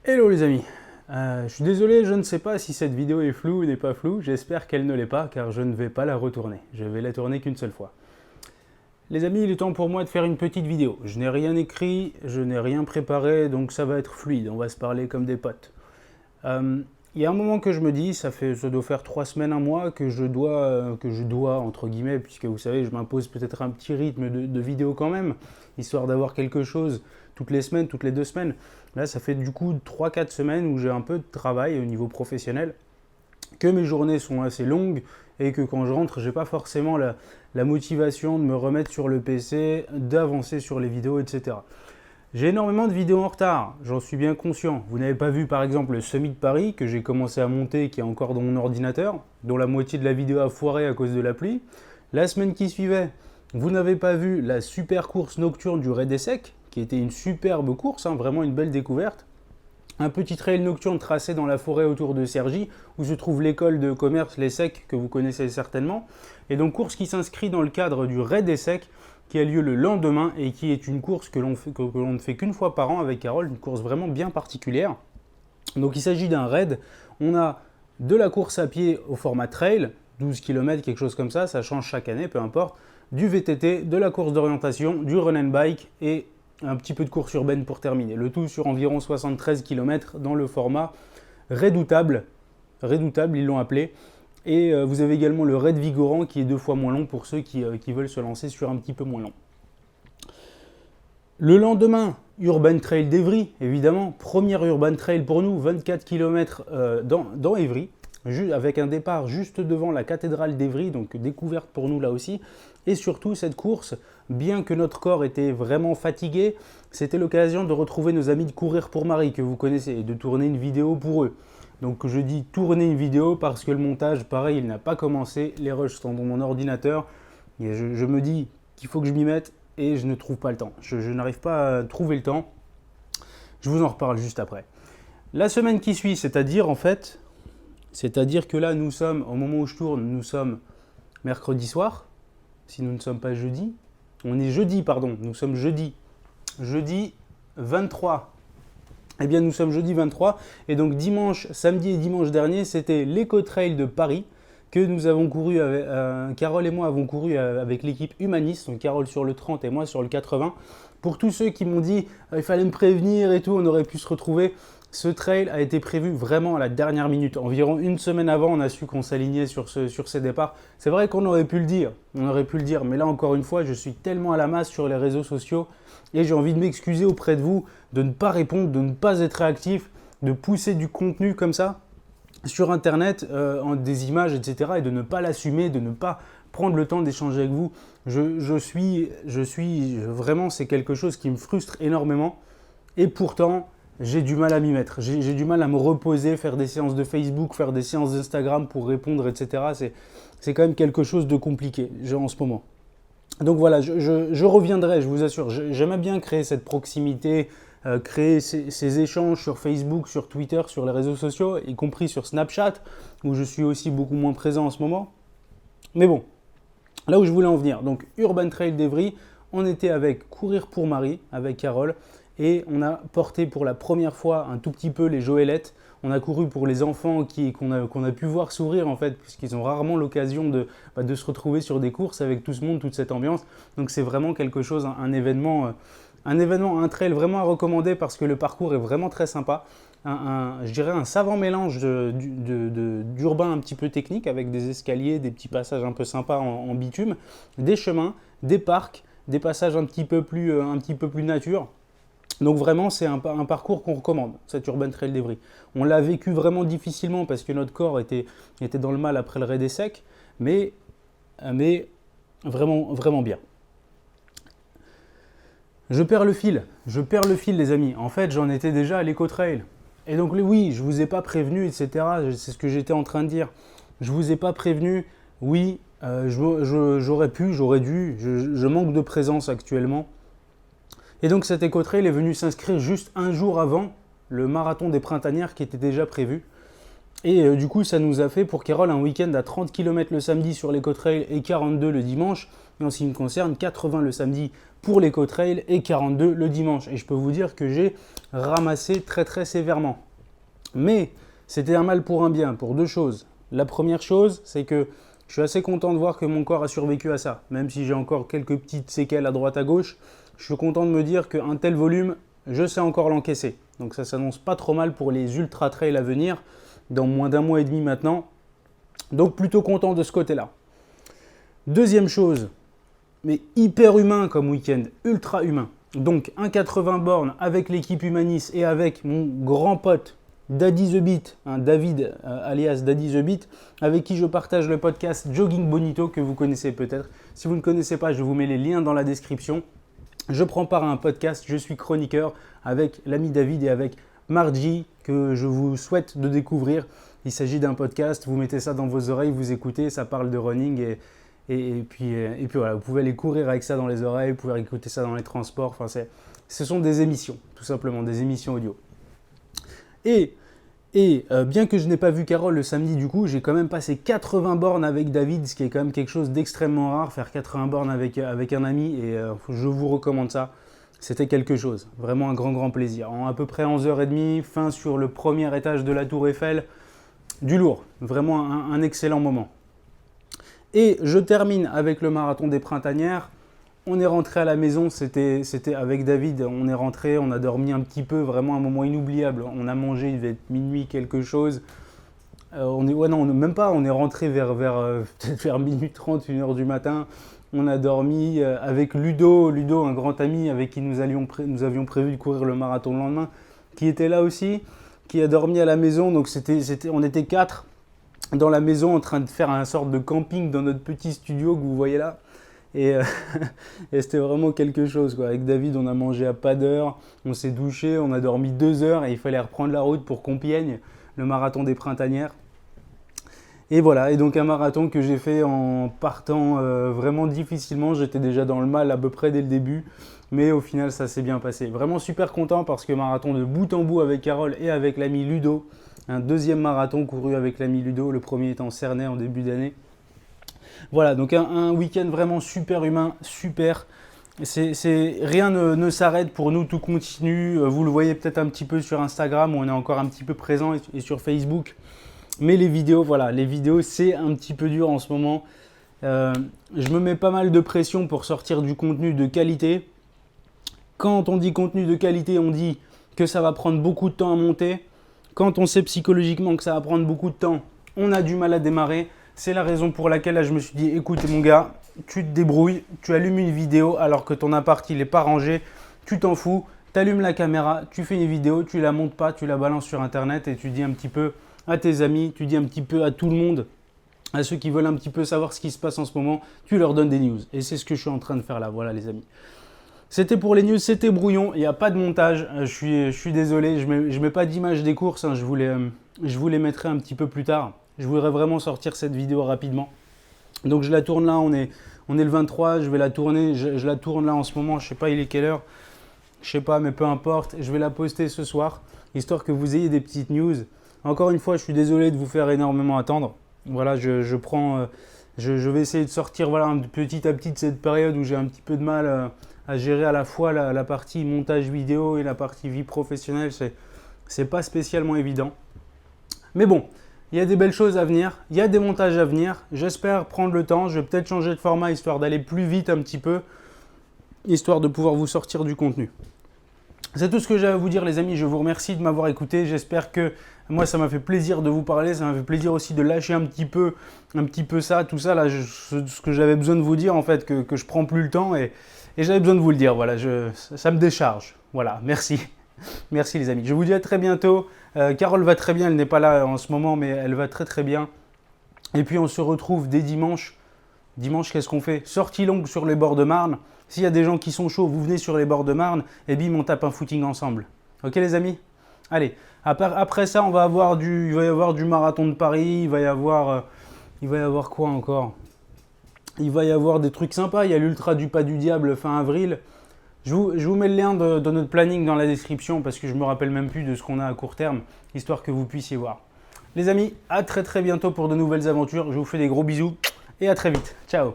Hello les amis, je suis désolé, je ne sais pas si cette vidéo est floue ou n'est pas floue, j'espère qu'elle ne l'est pas car je ne vais pas la retourner, je vais la tourner qu'une seule fois. Les amis, il est temps pour moi de faire une petite vidéo, je n'ai rien écrit, je n'ai rien préparé, donc ça va être fluide, on va se parler comme des potes. Il y a un moment que je me dis, ça doit faire 3 semaines, un mois, que je dois, entre guillemets, puisque vous savez, je m'impose peut-être un petit rythme de vidéo quand même, histoire d'avoir quelque chose toutes les semaines, toutes les 2 semaines. Là, ça fait du coup 3-4 semaines où j'ai un peu de travail au niveau professionnel, que mes journées sont assez longues et que quand je rentre, j'ai pas forcément la motivation de me remettre sur le PC, d'avancer sur les vidéos, etc. J'ai énormément de vidéos en retard, j'en suis bien conscient. Vous n'avez pas vu par exemple le Summit de Paris que j'ai commencé à monter, qui est encore dans mon ordinateur, dont la moitié de la vidéo a foiré à cause de la pluie. La semaine qui suivait, vous n'avez pas vu la super course nocturne du Raid des Secs, qui était une superbe course, hein, vraiment une belle découverte. Un petit trail nocturne tracé dans la forêt autour de Cergy, où se trouve l'école de commerce Les Secs, que vous connaissez certainement. Et donc course qui s'inscrit dans le cadre du Raid des Secs, qui a lieu le lendemain et qui est une course que l'on ne fait qu'une fois par an avec Carole, une course vraiment bien particulière. Donc il s'agit d'un raid, on a de la course à pied au format trail, 12 km, quelque chose comme ça change chaque année, peu importe, du VTT, de la course d'orientation, du run and bike et un petit peu de course urbaine pour terminer. Le tout sur environ 73 km dans le format redoutable, ils l'ont appelé. Et vous avez également le raid vigorant qui est 2 fois moins long pour ceux qui veulent se lancer sur un petit peu moins long. Le lendemain, Urban Trail d'Evry, évidemment, première Urban Trail pour nous, 24 km dans Évry, avec un départ juste devant la cathédrale d'Evry, donc découverte pour nous là aussi. Et surtout, cette course, bien que notre corps était vraiment fatigué, c'était l'occasion de retrouver nos amis de Courir pour Marie, que vous connaissez, et de tourner une vidéo pour eux. Donc je dis tourner une vidéo parce que le montage, pareil, il n'a pas commencé, les rushs sont dans mon ordinateur, et je me dis qu'il faut que je m'y mette, et je ne trouve pas le temps. Je n'arrive pas à trouver le temps. Je vous en reparle juste après. La semaine qui suit, c'est-à-dire que là, nous sommes, au moment où je tourne, nous sommes mercredi soir, si nous ne sommes pas jeudi. On est jeudi, pardon, nous sommes jeudi. Jeudi 23. Eh bien, nous sommes jeudi 23. Et donc, samedi et dimanche dernier, c'était l'Eco-Trail de Paris que nous avons couru, Carole et moi avons couru avec l'équipe Humaniste, donc Carole sur le 30 et moi sur le 80. Pour tous ceux qui m'ont dit il fallait me prévenir et tout, on aurait pu se retrouver, ce trail a été prévu vraiment à la dernière minute. Environ une semaine avant, on a su qu'on s'alignait sur ces départs. C'est vrai qu'on aurait pu le dire, mais là encore une fois, je suis tellement à la masse sur les réseaux sociaux et j'ai envie de m'excuser auprès de vous de ne pas répondre, de ne pas être réactif, de pousser du contenu comme ça sur internet, des images, etc. et de ne pas l'assumer, de ne pas prendre le temps d'échanger avec vous. Vraiment, c'est quelque chose qui me frustre énormément et pourtant, j'ai du mal à m'y mettre. J'ai du mal à me reposer, faire des séances de Facebook, faire des séances d'Instagram pour répondre, etc. C'est quand même quelque chose de compliqué en ce moment. Donc voilà, je reviendrai, je vous assure. J'aimais bien créer cette proximité, créer ces échanges sur Facebook, sur Twitter, sur les réseaux sociaux, y compris sur Snapchat, où je suis aussi beaucoup moins présent en ce moment. Mais bon, là où je voulais en venir, donc Urban Trail d'Evry, on était avec Courir pour Marie, avec Carole, et on a porté pour la première fois un tout petit peu les Joëlettes. On a couru pour les enfants qu'on a pu voir sourire en fait, puisqu'ils ont rarement l'occasion de se retrouver sur des courses avec tout ce monde, toute cette ambiance. Donc c'est vraiment quelque chose, un événement, un trail vraiment à recommander parce que le parcours est vraiment très sympa. Je dirais un savant mélange d'urbain un petit peu technique avec des escaliers, des petits passages un peu sympas en bitume, des chemins, des parcs, des passages un petit peu plus nature. Donc vraiment, c'est un parcours qu'on recommande, cet Urban Trail d'Evry. On l'a vécu vraiment difficilement parce que notre corps était dans le mal après le raid des secs, mais vraiment, vraiment bien. Je perds le fil les amis. En fait, j'en étais déjà à l'Eco-Trail. Et donc oui, je vous ai pas prévenu, etc. C'est ce que j'étais en train de dire. Je vous ai pas prévenu, oui, j'aurais pu, j'aurais dû, je manque de présence actuellement. Et donc cet Eco-Trail est venu s'inscrire juste un jour avant le marathon des printanières qui était déjà prévu. Et du coup, ça nous a fait pour Carole un week-end à 30 km le samedi sur l'Eco-Trail et 42 le dimanche. Et en ce qui me concerne, 80 le samedi pour l'éco-trail et 42 le dimanche. Et je peux vous dire que j'ai ramassé très très sévèrement. Mais c'était un mal pour un bien, pour deux choses. La première chose, c'est que je suis assez content de voir que mon corps a survécu à ça. Même si j'ai encore quelques petites séquelles à droite à gauche, je suis content de me dire qu'un tel volume, je sais encore l'encaisser. Donc ça s'annonce pas trop mal pour les ultra trails à venir, dans moins d'un mois et demi maintenant. Donc plutôt content de ce côté-là. Deuxième chose, mais hyper humain comme week-end, ultra humain. Donc un 80 bornes avec l'équipe Humanis et avec mon grand pote Daddy The Beat, David alias Daddy The Beat, avec qui je partage le podcast Jogging Bonito que vous connaissez peut-être. Si vous ne connaissez pas, je vous mets les liens dans la description. Je prends part à un podcast, je suis chroniqueur avec l'ami David et avec Margie que je vous souhaite de découvrir. Il s'agit d'un podcast, vous mettez ça dans vos oreilles, vous écoutez, ça parle de running et puis voilà, vous pouvez aller courir avec ça dans les oreilles, vous pouvez écouter ça dans les transports. Enfin, ce sont des émissions, tout simplement, des émissions audio. Et bien que je n'ai pas vu Carole le samedi, du coup, j'ai quand même passé 80 bornes avec David, ce qui est quand même quelque chose d'extrêmement rare, faire 80 bornes avec un ami, et je vous recommande ça. C'était quelque chose, vraiment un grand plaisir. En à peu près 11h30, fin sur le premier étage de la Tour Eiffel, du lourd, vraiment un excellent moment. Et je termine avec le marathon des printanières. On est rentré à la maison, c'était avec David, on est rentré, on a dormi un petit peu, vraiment un moment inoubliable. On a mangé, il devait être minuit quelque chose. On est rentré peut-être vers minuit 30, 1h du matin. On a dormi avec Ludo, un grand ami avec qui nous avions prévu de courir le marathon le lendemain, qui était là aussi, qui a dormi à la maison. Donc on était 4 dans la maison en train de faire un sorte de camping dans notre petit studio que vous voyez là. Et c'était vraiment quelque chose, quoi. Avec David, on a mangé à pas d'heure, on s'est douché, on a dormi 2 heures et il fallait reprendre la route pour Compiègne, le marathon des printanières. Et voilà, et donc un marathon que j'ai fait en partant vraiment difficilement. J'étais déjà dans le mal à peu près dès le début, mais au final ça s'est bien passé. Vraiment super content parce que marathon de bout en bout avec Carole et avec l'ami Ludo. Un deuxième marathon couru avec l'ami Ludo, le premier étant Cernay en début d'année. Voilà, donc un week-end vraiment super humain, super. Rien ne s'arrête pour nous, tout continue. Vous le voyez peut-être un petit peu sur Instagram où on est encore un petit peu présent et sur Facebook. Mais les vidéos, voilà, c'est un petit peu dur en ce moment. Je me mets pas mal de pression pour sortir du contenu de qualité. Quand on dit contenu de qualité, on dit que ça va prendre beaucoup de temps à monter. Quand on sait psychologiquement que ça va prendre beaucoup de temps, on a du mal à démarrer. C'est la raison pour laquelle là, je me suis dit, écoute mon gars, tu te débrouilles, tu allumes une vidéo alors que ton appart il n'est pas rangé, tu t'en fous, tu allumes la caméra, tu fais une vidéo, tu la montes pas, tu la balances sur internet et tu dis un petit peu à tes amis, tu dis un petit peu à tout le monde, à ceux qui veulent un petit peu savoir ce qui se passe en ce moment, tu leur donnes des news. Et c'est ce que je suis en train de faire là, voilà les amis. C'était pour les news, c'était brouillon, il n'y a pas de montage, je suis désolé, je mets pas d'image des courses, je vous les mettrai un petit peu plus tard. Je voudrais vraiment sortir cette vidéo rapidement. Donc je la tourne là, on est le 23, je vais la tourner, je la tourne là en ce moment, je sais pas il est quelle heure, je sais pas mais peu importe, je vais la poster ce soir, histoire que vous ayez des petites news. Encore une fois, je suis désolé de vous faire énormément attendre. Voilà, je vais essayer de sortir voilà, petit à petit de cette période où j'ai un petit peu de mal à gérer à la fois la partie montage vidéo et la partie vie professionnelle, c'est pas spécialement évident. Mais bon, il y a des belles choses à venir, il y a des montages à venir. J'espère prendre le temps, je vais peut-être changer de format histoire d'aller plus vite un petit peu, histoire de pouvoir vous sortir du contenu. C'est tout ce que j'ai à vous dire les amis, je vous remercie de m'avoir écouté. J'espère que moi ça m'a fait plaisir de vous parler, ça m'a fait plaisir aussi de lâcher un petit peu ça, tout ça là, ce que j'avais besoin de vous dire en fait, que je prends plus le temps et j'avais besoin de vous le dire, voilà, ça me décharge. Voilà, merci. Merci les amis. Je vous dis à très bientôt. Carole va très bien, elle n'est pas là en ce moment, mais elle va très bien. Et puis on se retrouve dès dimanche. Dimanche, qu'est-ce qu'on fait? Sortie longue sur les bords de Marne. S'il y a des gens qui sont chauds, vous venez sur les bords de Marne et bim, on tape un footing ensemble. Ok les amis? Allez, après ça, il va y avoir du marathon de Paris, il va y avoir quoi encore? Il va y avoir des trucs sympas, il y a l'Ultra du Pas du Diable fin avril. Je vous mets le lien de notre planning dans la description parce que je ne me rappelle même plus de ce qu'on a à court terme, histoire que vous puissiez voir. Les amis, à très bientôt pour de nouvelles aventures. Je vous fais des gros bisous et à très vite. Ciao!